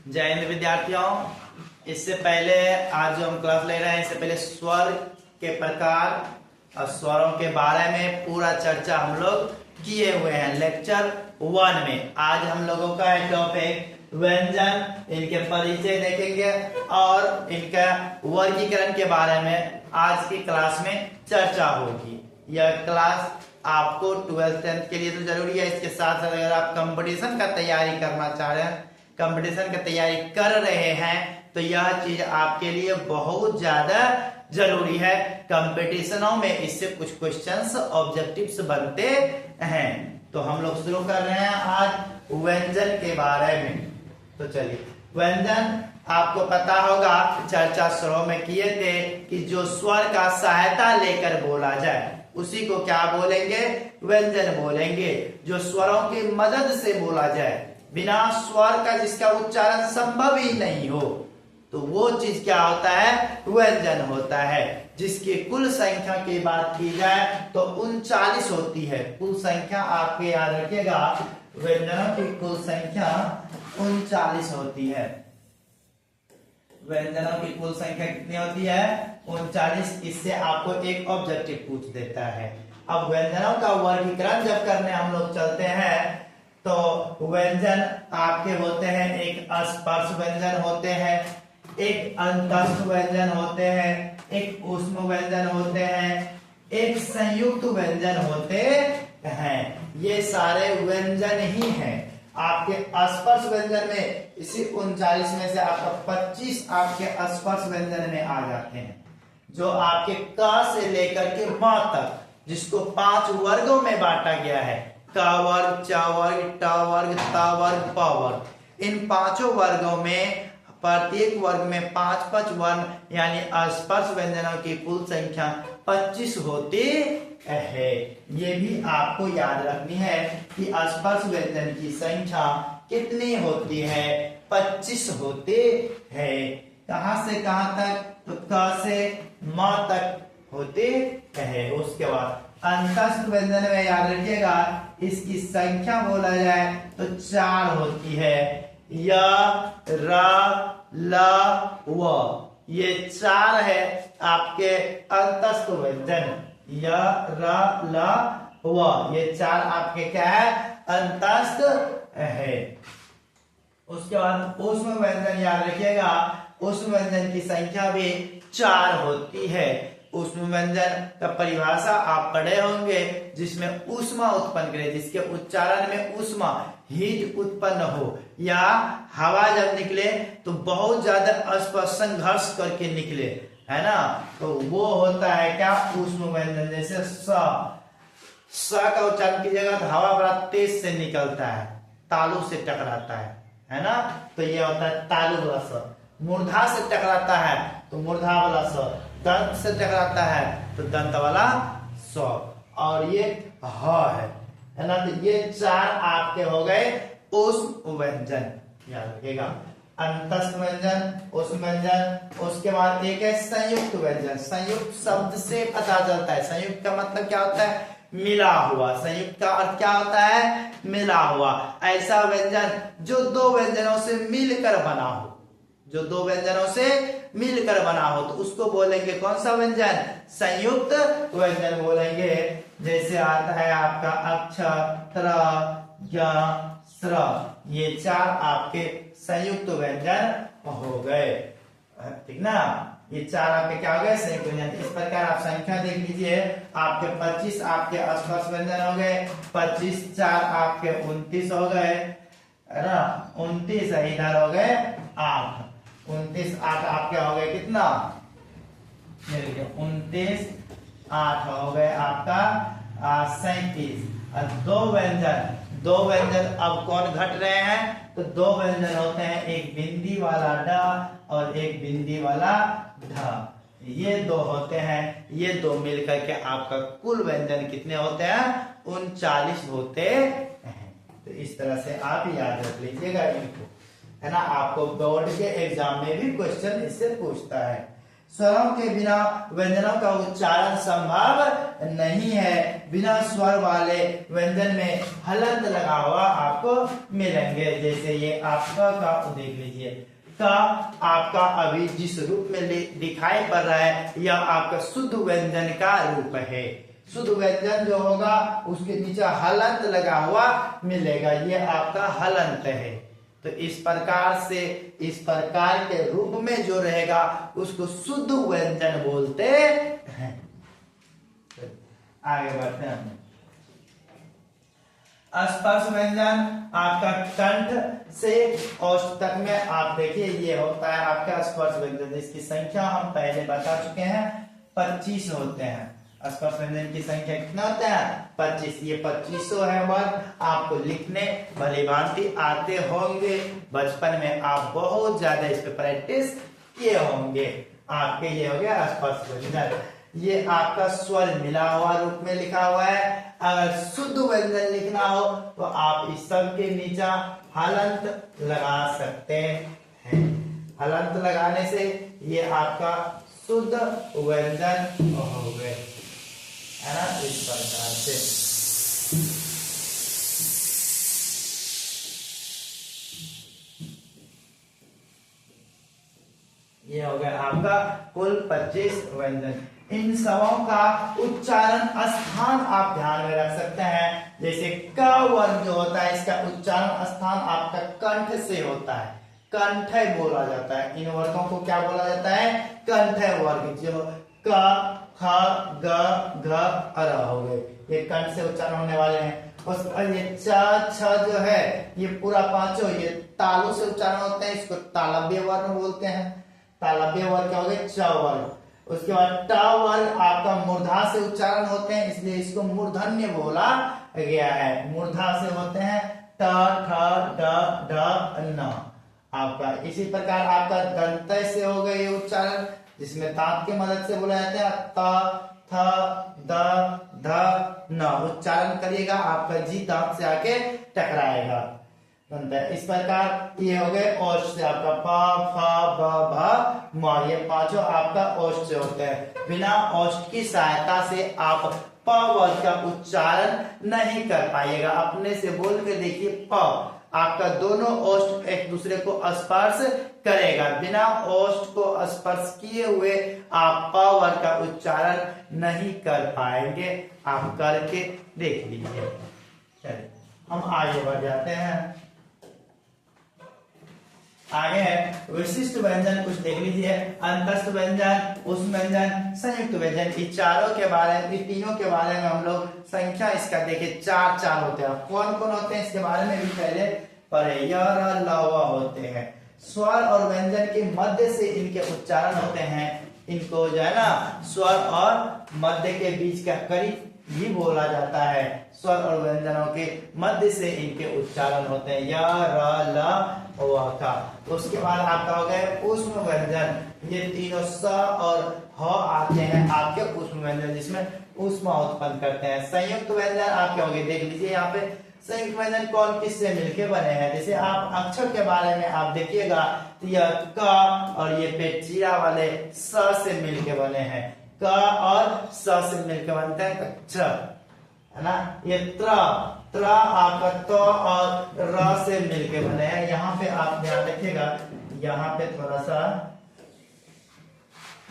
जय हिंद विद्यार्थियों। इससे पहले आज जो हम क्लास ले रहे हैं, इससे पहले स्वर के प्रकार और स्वरों के बारे में पूरा चर्चा हम लोग किए हुए हैं लेक्चर 1 में। आज हम लोगों का है टॉपिक व्यंजन, इनके परिचय देखेंगे और इनका वर्गीकरण के बारे में आज की क्लास में चर्चा होगी। यह क्लास आपको 12th 10th के लिए तो जरूरी है। इसके साथ साथ अगर आप कंपटीशन का तैयारी करना चाह रहे हैं, कंपटीशन की तैयारी कर रहे हैं, तो यह चीज आपके लिए बहुत ज्यादा जरूरी है। कंपटीशनों में इससे कुछ क्वेश्चंस ऑब्जेक्टिव्स बनते हैं। तो हम लोग शुरू कर रहे हैं आज व्यंजन के बारे में। तो चलिए, व्यंजन आपको पता होगा, चर्चा स्वरों में किए थे कि जो स्वर का सहायता लेकर बोला जाए उसी को क्या बोलेंगे? व्यंजन बोलेंगे। जो स्वरों की मदद से बोला जाए, बिना स्वर का जिसका उच्चारण संभव ही नहीं हो, तो वो चीज क्या होता है? व्यंजन होता है। जिसकी कुल संख्या की बात की जाए तो 39 होती है। कुल संख्या आपके याद रखिएगा, व्यंजनों की कुल संख्या 39 होती है। व्यंजनों की कुल संख्या कितनी होती है? 39। इससे आपको एक ऑब्जेक्टिव पूछ देता है। अब व्यंजनों का वर्गीकरण जब करने हम लोग चलते हैं तो व्यंजन आपके होते हैं, एक स्पर्श व्यंजन होते हैं, एक अंतस्थ व्यंजन होते हैं, एक ऊष्म व्यंजन होते हैं, एक संयुक्त व्यंजन होते हैं। ये सारे व्यंजन ही हैं। आपके स्पर्श व्यंजन में इसी 39 में से आपका 25 आपके स्पर्श व्यंजन में आ जाते हैं, जो आपके क से लेकर के म तक, जिसको 5 वर्गों में बांटा गया है। क वर्ग, च वर्ग, ट वर्ग, त वर्ग, प वर्ग। इन 5 वर्गों में प्रत्येक वर्ग में 5-5 वर्ण यानी स्पर्श व्यंजनों की कुल संख्या 25 होती है। ये भी आपको याद रखनी है कि स्पर्श व्यंजन की संख्या कितनी होती है? 25 होते हैं। कहां से कहां तक? तो क से म तक होते हैं। उसके बाद अंतस्थ व्यंजन में याद रखिएगा, इसकी संख्या बोला जाए तो 4 होती है। य, र, ल, व। ये 4 है आपके अंतस्थ व्यंजन। य, र, ल, व। ये 4 आपके क्या है? अंतस्थ है। उसके बाद ऊष्म व्यंजन याद रखिएगा, ऊष्म व्यंजन की संख्या भी 4 होती है। ऊष्म व्यंजन का परिभाषा आप पढ़े होंगे, जिसमें ऊष्मा उत्पन्न करे, जिसके उच्चारण में ऊष्मा हीट उत्पन्न हो, या हवा जब निकले तो बहुत ज्यादा स्पर्श संघर्ष करके निकले, है ना, तो वो होता है क्या? ऊष्म व्यंजन। जैसे स का उच्चारण कीजिएगा तो हवा बड़ा तेज से निकलता है, तालु से टकराता है ना, तो ये होता है तालु वाला स। मूर्धा से टकराता है तो मूर्धा वाला स। दंत से टकराता है तो दंत वाला स। और ये ह है ना। तो ये 4 आपके हो गए ऊष्म व्यंजन, याद रखिएगा। अंतस्थ व्यंजन, ऊष्म व्यंजन। उसके बाद एक है संयुक्त व्यंजन। संयुक्त शब्द से पता चलता है। संयुक्त का मतलब क्या होता है? मिला हुआ। संयुक्त का अर्थ क्या होता है? मिला हुआ। ऐसा व्यंजन जो 2 व्यंजनों से मिलकर बना हो, जो 2 व्यंजनों से मिलकर बना हो, तो उसको बोलेंगे कौन सा व्यंजन? संयुक्त व्यंजन बोलेंगे। जैसे आता है आपका अक्ष, त्र, ज, स्र। ये 4 आपके संयुक्त व्यंजन हो गए, ठीक ना। ये 4 आपके क्या हो गए? संयुक्त व्यंजन। इस प्रकार आप संख्या देख लीजिए, आपके 25 आपके स्पर्श व्यंजन हो गए, 25 4 आपके 29 हो गए, है ना। 29 इधर हो गए 8। 29 8 आपके हो गए कितना? 29 8 हो गए आपका 37। और 2 व्यंजन अब कौन घट रहे हैं? तो 2 व्यंजन होते हैं, एक बिंदी वाला ड और एक बिंदी वाला ढ। ये 2 होते हैं। ये 2 मिलकर के आपका कुल व्यंजन कितने होते हैं? 39 होते हैं। तो इस तरह से आप याद रख लीजिएगा इनको, है ना। आपको बोर्ड के एग्जाम में भी क्वेश्चन इससे पूछता है। स्वरों के बिना व्यंजनों का उच्चारण संभव नहीं है। बिना स्वर वाले व्यंजन में हलंत लगा हुआ आपको मिलेंगे। जैसे ये आपका का देख लीजिए, का आपका अभी जिस रूप में दिखाई पड़ रहा है यह आपका शुद्ध व्यंजन का रूप है। शुद्ध व्यंजन जो होगा उसके नीचे हलंत लगा हुआ मिलेगा, ये आपका हलंत है। तो इस प्रकार से इस प्रकार के रूप में जो रहेगा उसको शुद्ध व्यंजन बोलते हैं। आगे बढ़ते हैं। स्पर्श व्यंजन आपका कंठ से औष्ठ तक में आप देखिए ये होता है आपका स्पर्श व्यंजन, जिसकी संख्या हम पहले बता चुके हैं 25 होते हैं। स्पर्श व्यंजन की संख्या कितना होता है 25। ये 2500 है वर्ड। आपको लिखने भली भांति आते होंगे, बचपन में आप बहुत ज्यादा इस पे प्रैक्टिस किए होंगे। आपके ये हो गया स्पर्श व्यंजन। ये आपका स्वर मिला हुआ रूप में लिखा हुआ है। अगर शुद्ध व्यंजन लिखना हो तो आप इस सब के नीचे हलंत लगा सकते हैं। हलंत लगाने से ये आपका शुद्ध व्यंजन हो गए, है ना। इस प्रकार से ये हो गया आपका कुल 25 व्यंजन। इन सबों का उच्चारण स्थान आप ध्यान में रख सकते हैं। जैसे क वर्ण जो होता है इसका उच्चारण स्थान आपका कंठ से होता है, कंठ बोला जाता है। इन वर्गों को क्या बोला जाता है कंठ वर्ग। जो क ख ग घ र हो गए, ये कंठ से उच्चारण होने वाले हैं। उसके ये च छ जो है ये पूरा पांचों ये तालु से उच्चारण होते हैं, इसको तालव्य वर्ण बोलते हैं। तालव्य वर्ण क्या हो गए च वर्ण। उसके बाद ट वर्ण आपका मूर्धा से उच्चारण होते हैं, इसलिए इसको मूर्धन्य बोला गया है। मूर्धा से होते हैं ट ठ ड ढ न आपका। इसी प्रकार आपका दंत से हो गए ये उच्चारण, जिसमें दांत की मदद से बोला जाता है त थ द ध न। उच्चारण करिएगा आपका जी दांत से आके टकराएगा। इस प्रकार ये हो गए औष्ठ से आपका प फ ब भ म, ये पांचों आपका औष्ठ से होते हैं। बिना औष्ठ की सहायता से आप प वर्ग का उच्चारण नहीं कर पाइएगा। अपने से बोल के देखिए प, आपका दोनों औष्ठ एक दूसरे को स्पर्श करेगा। बिना औष्ठ को स्पर्श किए हुए आप प वर्ग का उच्चारण नहीं कर पाएंगे। आप करके देख लीजिए। चलिए हम आगे बढ़ जाते हैं। आगे है विशिष्ट व्यंजन, कुछ देख लीजिए। अंतस्थ व्यंजन, उष्म व्यंजन, संयुक्त व्यंजन। इन चारों के बारे में, इन तीनों के बारे में हम लोग संख्या इसका देखे चार होते हैं। कौन कौन होते हैं इसके बारे में भी पहले पढ़े। य र ल व होते हैं। स्वर और व्यंजन के मध्य से इनके उच्चारण होते हैं। इनको जो है ना स्वर और मध्य के बीच का करीब भी बोला जाता है। स्वर और व्यंजनों के मध्य से इनके उच्चारण होते हैं य र ल व का। उसके बाद आपका हो गया उष्म व्यंजन। ये तीनों स और ह आते हैं आपके उष्म व्यंजन, जिसमें उष्मा उत्पन्न करते हैं। संयुक्त व्यंजन आपके हो गए, देख लीजिए यहाँ पे संयुक्त व्यंजन कौन किससे मिलके बने हैं। जैसे आप अक्षर के बारे में आप देखिएगा तो यह क और ये पेचिया वाले स से मिलके बने हैं। क और स से मिलके बनते हैं अक्षर, है ना। ये त्र आपका त और र से मिलके बने हैं। यहाँ पे आप ध्यान रखिएगा, यहाँ पे थोड़ा सा,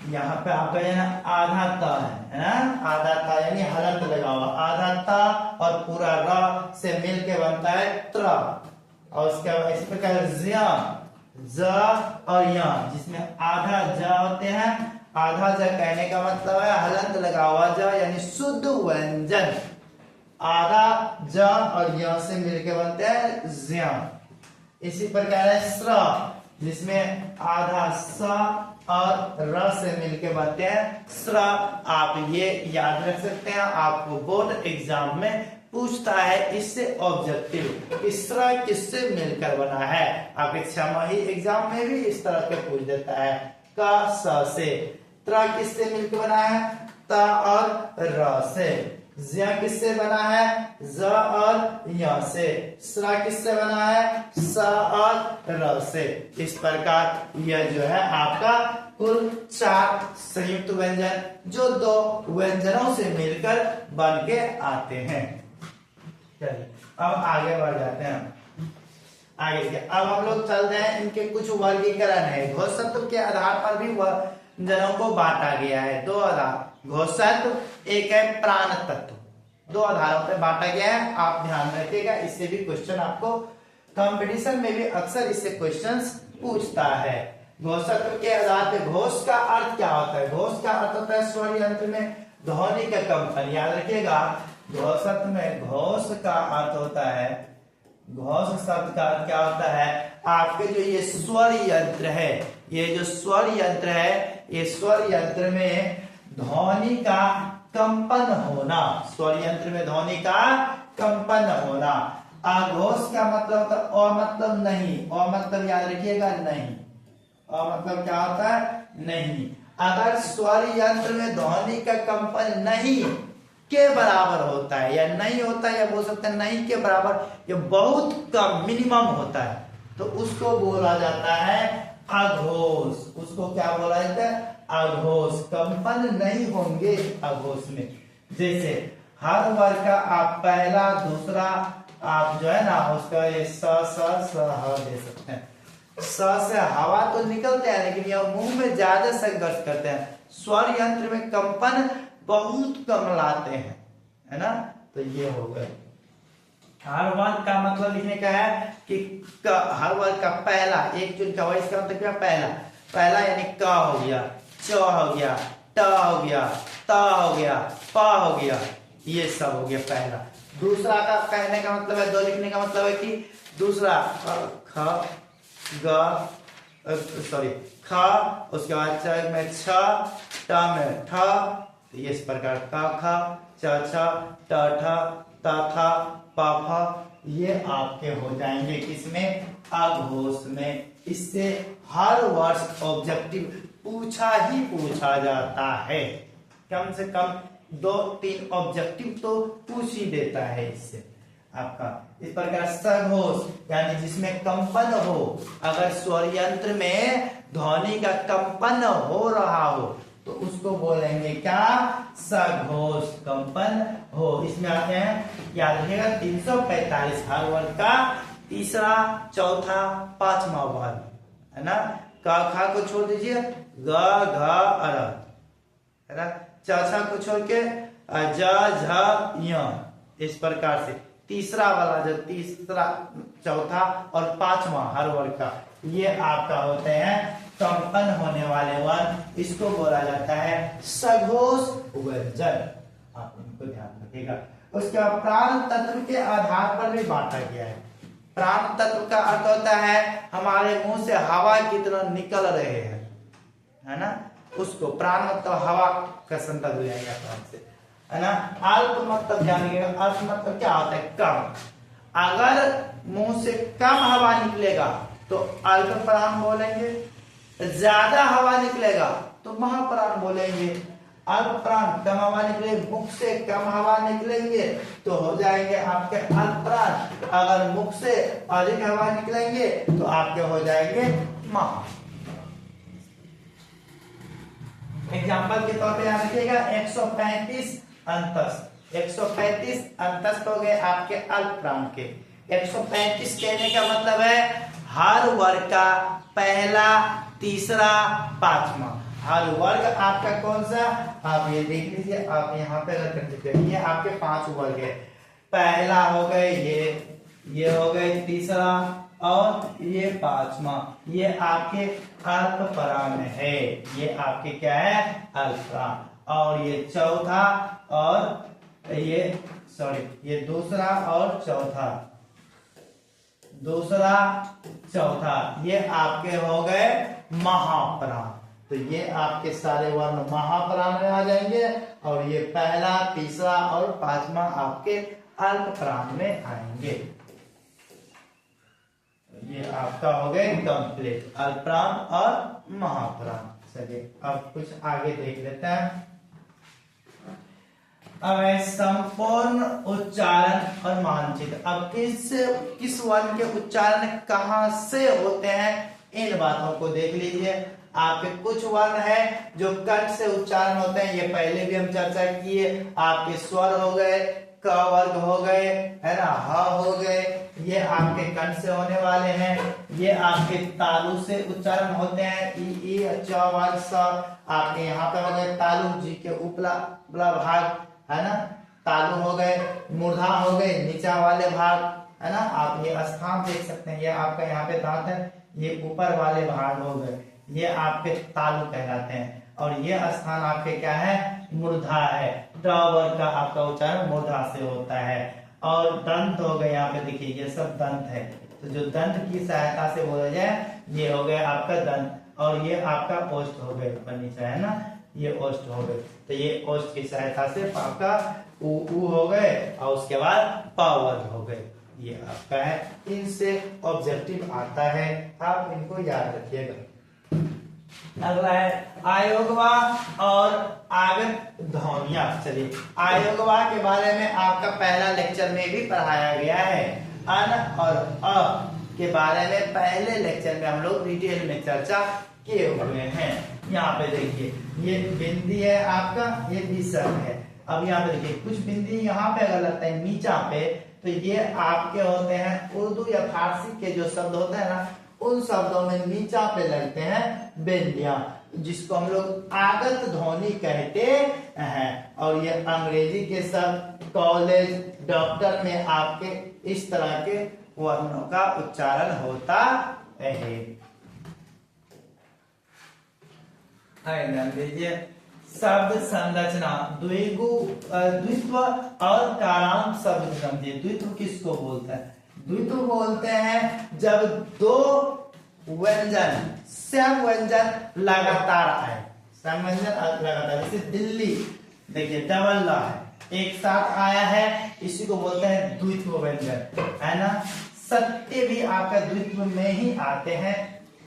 यहाँ पे आपका है ना आधा त है ना, आधा त यानी हलंत लगा हुआ। आधा त और पूरा र से मिलके बनता है त्र। और उसके बाद इस प्रकार ज्या, ज और य, जिसमें आधा ज होते हैं। आधा ज कहने का मतलब है हलंत लगा हुआ ज, यानी शुद्ध व्यंजन। आधा ज और य से मिलके बनते हैं ज्या। इसी प्रकार है स्र, जिसमें आधा स और र से मिलके बनते हैं स्र। आप ये याद रख सकते हैं, आपको बोर्ड एग्जाम में पूछता है इससे ऑब्जेक्टिव स्र किससे मिलकर बना है। आपके छमाही एग्जाम में भी इस तरह के पूछ देता है। क स से। त्र किससे मिलकर बना है त और र से। ज्या किससे बना है? ज और य से। स्रा किससे बना है? स और र से। इस प्रकार यह जो है आपका कुल 4 संयुक्त व्यंजन जो 2 व्यंजनों से मिलकर बन के आते हैं। चलिए अब आगे बढ़ जाते हैं। आगे देखिए, अब हम लोग चलते हैं, इनके कुछ वर्गीकरण है। घोषत्व के आधार पर भी व्यंजनों को बांटा गया है। 2 आधार घोषत्व, एक है प्राण तत्व, 2 आधारों पर बांटा गया है। आप ध्यान रखिएगा, इससे भी क्वेश्चन आपको कंपटीशन में भी अक्सर इससे क्वेश्चंस पूछता है। घोषत्व के आधार पर घोष का अर्थ क्या होता है? घोष का अर्थ होता है स्वर यंत्र में ध्वनि का कंपन। याद रखिएगा, घोषत्व में घोष का अर्थ होता है, घोष शब्द का अर्थ क्या होता है? आपके जो ये स्वर यंत्र है, ये जो स्वर यंत्र है, ये स्वर यंत्र में ध्वनि का कंपन होना, स्वर यंत्र में ध्वनि का कंपन होना। अघोष का मतलब होता है मतलब नहीं, मतलब याद रखिएगा नहीं, मतलब क्या होता है? नहीं। अगर स्वर यंत्र में ध्वनि का कंपन नहीं के बराबर होता है या नहीं होता है, या बोल सकते हैं नहीं के बराबर, ये बहुत कम मिनिमम होता है, तो उसको बोला जाता है अघोष। उसको क्या बोला जाता है? अघोष। कंपन नहीं होंगे अघोष में। जैसे हर वर्ग का आप पहला दूसरा आप जो है ना उसका ये स स ह दे सकते हैं। स से हवा तो निकलते हैं, लेकिन यह मुंह में ज्यादा संघर्ष करते हैं। स्वर यंत्र में कंपन बहुत कम लाते हैं, है ना? तो ये हो गए। हर वर्ग का मतलब लिखने का है कि हर वर्ग का पहला एक चुन का वर्ग, इसका मतलब क्या? पहला। पहला यानी क हो गया, च हो गया, ट हो गया, त हो गया, प हो गया, ये सब हो गया पहला। दूसरा का कहने का मतलब है, 2 लिखने का मतलब है कि दूसरा ख ग सॉरी ख, उसके बाद च में छ, ट में ठ, ये इस प्रकार का ख, च छ, ट ठ, त थ, प फ, ये आपके हो जाएंगे किसमें? अघोष में। इससे हर वर्ष ऑब्जेक्टिव पूछा ही पूछा जाता है, कम से कम 2-3 ऑब्जेक्टिव तो पूछ ही देता है इससे आपका। इस प्रकार सघोष यानी जिसमें कंपन हो, अगर स्वर यंत्र में ध्वनि का कंपन हो रहा हो तो उसको बोलेंगे क्या? सघोष। कंपन हो। इसमें आते हैं, याद रखिएगा 345 हर वर्ग का तीसरा, चौथा, पांचवा वर्ग, है ना? क खा को छोड़ दीजिए, ग घ अर, है ना? च छ को छोड़ के ज झ य, इस प्रकार से तीसरा वाला जो तीसरा, चौथा और पांचवा हर वर्ग का, ये आपका होते हैं कंपन होने वाले वर्ग। इसको बोला जाता है सघोष व्यंजन। आप इनको ध्यान रखिएगा। उसके बाद प्राण तत्व के आधार पर भी बांटा गया है। प्राण तत्व का अर्थ होता है हमारे मुंह से हवा कितना निकल रहे हैं, है ना? उसको प्राण मतलब हवा का संदर्भ हो जाएगा प्राण से, है ना? अल्प मतलब जानिएगा, अल्प मतलब क्या होता है? कम। अगर मुंह से कम हवा निकलेगा तो अल्प प्राण बोलेंगे, ज्यादा हवा निकलेगा तो महाप्राण बोलेंगे। अल्प प्राण, कम हवा निकले, मुख से कम हवा निकलेंगे तो हो जाएंगे आपके अल्प प्राण। अगर मुख से अधिक हवा निकलेंगे तो आपके हो जाएंगे महा। एग्जाम्पल के तौर पे याद रखिएगा 135 अंतस्थ। 135 अंतस्थ हो गए आपके अल्प प्राण के। 135 कहने का मतलब है हर वर्ग का पहला, तीसरा, पांचवा। हर वर्ग आपका कौन सा? आप ये देख लीजिए, आप यहाँ पे अगर कर, ये आपके 5 वर्ग है। पहला हो गए ये हो गए तीसरा, और ये पांचवा, ये आपके अल्प प्राण है। ये आपके क्या है? अल्प प्राण। और ये चौथा और ये दूसरा और चौथा, दूसरा चौथा, ये आपके हो गए महाप्राण। तो ये आपके सारे वर्ण महाप्राण में आ जाएंगे, और ये पहला, तीसरा और पांचवा आपके अल्प प्राण में आएंगे। ये आपका हो गए कंप्लीट अल्प प्राण और महाप्राण। चलिए अब कुछ आगे देख लेते हैं। अब है संपूर्ण उच्चारण और मानचित्र। अब किस वर्ण के उच्चारण कहां से होते हैं इन बातों को देख लीजिए। आपके कुछ वर्ण है जो कंठ से उच्चारण होते हैं, ये पहले भी हम चर्चा किए। आपके स्वर हो गए, क वर्ग हो गए, है ना, ह हो गए, ये आपके कंठ से होने वाले हैं। ये आपके तालु से उच्चारण होते हैं, ई च वर्ग स। आपके यहाँ पे हो गए तालु, जी के उपला भाग, है ना, तालु हो गए। मूर्धा हो गए, नीचा वाले भाग, है ना। आप ये स्थान देख सकते हैं, ये आपका यहाँ पे दांत है, ये ऊपर वाले भाग हो गए, ये आपके तालु कहलाते हैं। और ये स्थान आपके क्या है, मूर्धा है। ड वर्ग का आपका उच्चारण मूर्धा से होता है। और दंत हो गए, यहाँ पे देखिए ये सब दंत है, तो जो दंत की सहायता से बोला जाए, ये हो गया आपका दंत। और ये आपका ओष्ठ हो गए, ऊपर नीचे, है ना, ये ओष्ठ हो गए। तो ये ओष्ठ की सहायता से आपका उ हो गए, और उसके बाद प वर्ग हो गए, ये आपका है। इनसे ऑब्जेक्टिव आता है, आप इनको याद रखिएगा। अगला है आयोगवा और आगम ध्वनियां। चलिए, आयोगवा के बारे में आपका पहला लेक्चर में भी पढ़ाया गया है। अन और अ के बारे में पहले लेक्चर में हम लोग डिटेल में चर्चा किए हुए हैं। यहाँ पे देखिए, ये बिंदी है आपका, ये विसर्ग है। अब यहाँ पे देखिए, कुछ बिंदी यहाँ पे अगर लगता है नीचा पे, तो ये आपके होते हैं उर्दू या फारसी के जो शब्द होते हैं ना, उन शब्दों में नीचा पे लगते हैं बिंदियां, जिसको हम लोग आगत ध्वनि कहते हैं। और ये अंग्रेजी के शब्द कॉलेज, डॉक्टर में आपके इस तरह के वर्णों का उच्चारण होता है। लीजिए, शब्द संरचना, द्वित्व और कारांत शब्द समझिए। द्वित्व किसको बोलते हैं? द्वित्व बोलते हैं जब दो व्यंजन, सम व्यंजन लगातार आए। सम व्यंजन लगातार, जैसे दिल्ली देखिए डबल ला है, एक साथ आया है, इसी को बोलते हैं द्वित्व व्यंजन, है ना। सत्य भी आपका द्वित्व में ही आते हैं,